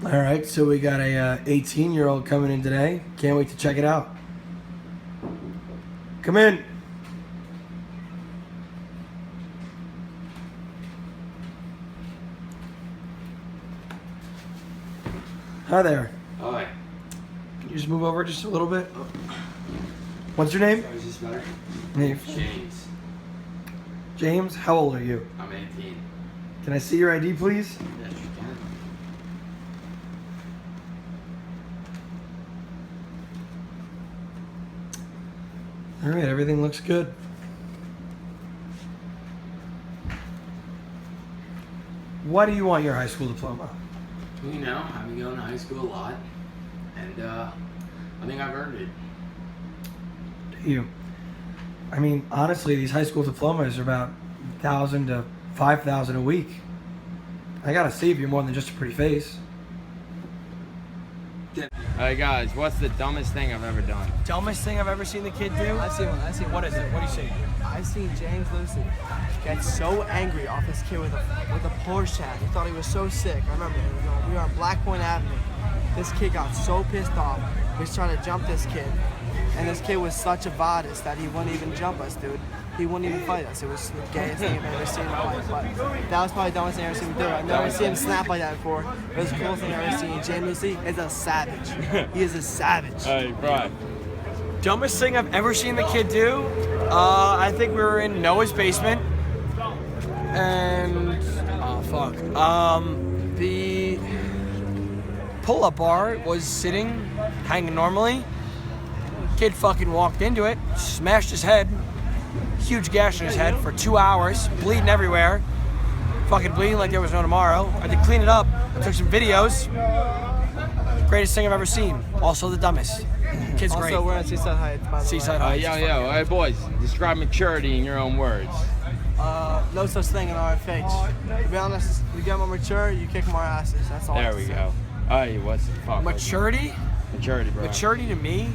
All right, so we got a 18-year-old coming in today. Can't wait to check it out. Come in. Hi there. Hi. Can you just move over just a little bit? What's your name? Is this better? Name. James. James, how old are you? I'm 18. Can I see your ID, please? Yes, you can. All right, everything looks good. Why do you want your high school diploma? You know, I've been going to high school a lot, and I think I've earned it. Do you? I mean, honestly, these high school diplomas are about 1,000 to 5,000 a week. I gotta see if you're more than just a pretty face. Hey guys, what's the dumbest thing I've ever done? Dumbest thing I've ever seen the kid do? I've seen one. What is it? What do you see? I've seen James Lucey get so angry off this kid with a Porsche hat. He thought he was so sick. I remember, we were on Black Point Avenue. This kid got so pissed off. He was trying to jump this kid, and this kid was such a vadis that he wouldn't even jump us, dude. He wouldn't even fight us. It was the gayest thing I've ever seen in my life. But that was probably the dumbest thing I've ever seen him do. I've never seen him snap like that before. It was the coolest thing I've ever seen. James Lucey is a savage. He is a savage. Hey, right. Dumbest thing I've ever seen the kid do? I think we were in Noah's basement, and the pull-up bar was sitting, hanging normally. Kid fucking walked into it, smashed his head, huge gash in his head for 2 hours, bleeding everywhere, fucking bleeding like there was no tomorrow. I had to clean it up. I took some videos. Greatest thing I've ever seen. Also the dumbest. Kid's great. Also, we're at Seaside Heights, by the way. Seaside Heights. Hey boys, describe maturity in your own words. No such thing in RFH. To be honest, you get more mature, you kick more asses. That's all. There we go. Hey, what's the fuck? Maturity? Maturity, bro. Maturity to me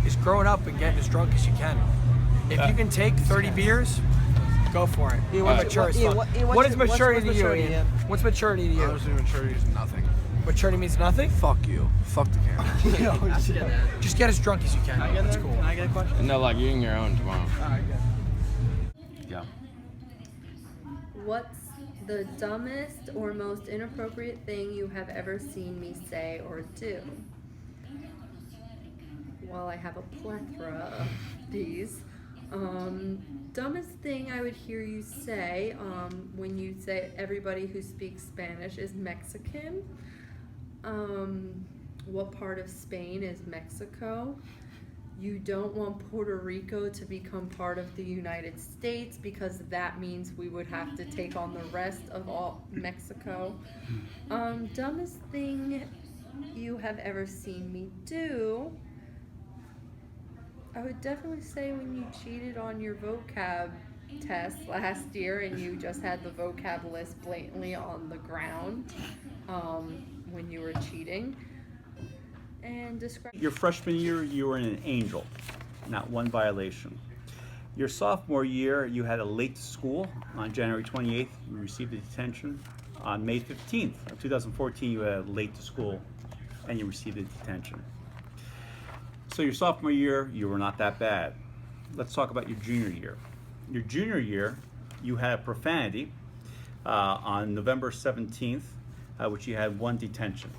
is growing up and getting as drunk as you can. If you can take 30 beers, go for it. Ian, What what's- mature as Ian, fuck. what- Ian, What what's is your- maturity what's to you, maturity, Ian? Ian? What's maturity to you? Honestly, maturity is nothing. Maturity means nothing? Fuck you. Fuck the camera. Just get as drunk as you can. That's cool. Can I get a question? No, like you're in your own tomorrow. Alright, good. Yeah. What's the dumbest or most inappropriate thing you have ever seen me say or do? Well, I have a plethora of these. Dumbest thing I would hear you say when you say everybody who speaks Spanish is Mexican. What part of Spain is Mexico? You don't want Puerto Rico to become part of the United States because that means we would have to take on the rest of all Mexico. Dumbest thing you have ever seen me do? I would definitely say when you cheated on your vocab test last year and you just had the vocab list blatantly on the ground when you were cheating. And describe. Your freshman year, you were an angel, not one violation. Your sophomore year, you had a late to school. On January 28th, you received a detention. On May 15th of 2014, you had a late to school and you received a detention. So your sophomore year, you were not that bad. Let's talk about your junior year. Your junior year, you had profanity on November 17th, which you had 1 detention.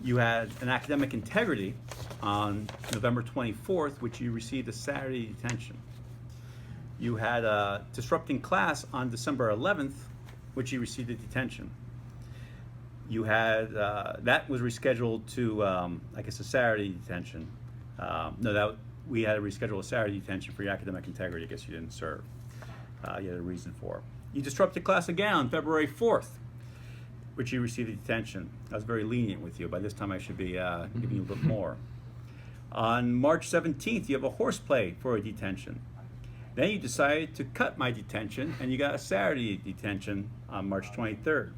You had an academic integrity on November 24th, which you received a Saturday detention. You had a disrupting class on December 11th, which you received a detention. You had, that was rescheduled to, I guess, a Saturday detention. We had to reschedule a Saturday detention for your academic integrity. I guess you didn't serve. You had a reason for it. You disrupted class again on February 4th, which you received a detention. I was very lenient with you. By this time, I should be giving you a bit more. On March 17th, you have a horseplay for a detention. Then you decided to cut my detention, and you got a Saturday detention on March 23rd.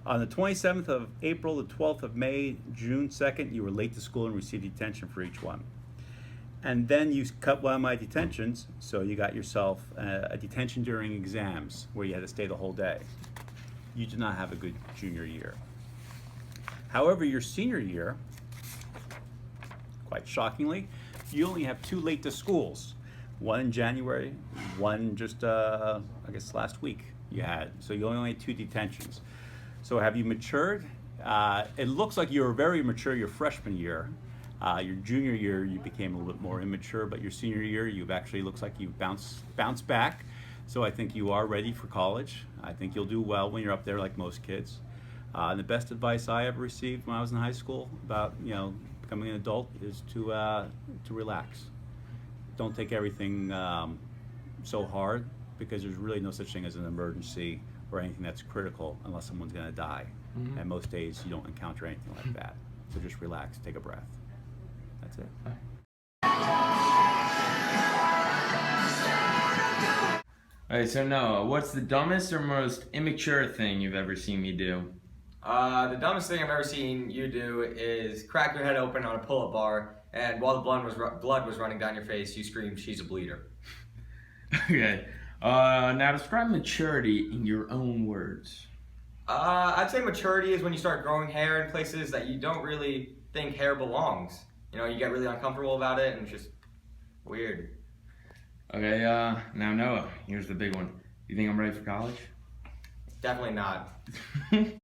On the 27th of April, the 12th of May, June 2nd, you were late to school and received detention for each one. And then you cut one of my detentions, so you got yourself a detention during exams where you had to stay the whole day. you did not have a good junior year. However, your senior year, quite shockingly, you only have 2 late to schools. One in January, one just, I guess last week you had. So you only had 2 detentions. So have you matured? It looks like you were very mature your freshman year. Your junior year, you became a little bit more immature, but your senior year, you've actually looks like you've bounced back. So I think you are ready for college. I think you'll do well when you're up there, like most kids. And the best advice I ever received when I was in high school about becoming an adult is to relax. Don't take everything so hard, because there's really no such thing as an emergency or anything that's critical unless someone's going to die. Mm-hmm. And most days you don't encounter anything like that. So just relax, take a breath. That's it. Alright, so Noah, what's the dumbest or most immature thing you've ever seen me do? The dumbest thing I've ever seen you do is crack your head open on a pull-up bar, and while the blood was running down your face, you screamed, "She's a bleeder." Okay. Now describe maturity in your own words. I'd say maturity is when you start growing hair in places that you don't really think hair belongs. You get really uncomfortable about it, and it's just weird. Okay, now Noah, here's the big one. You think I'm ready for college? Definitely not.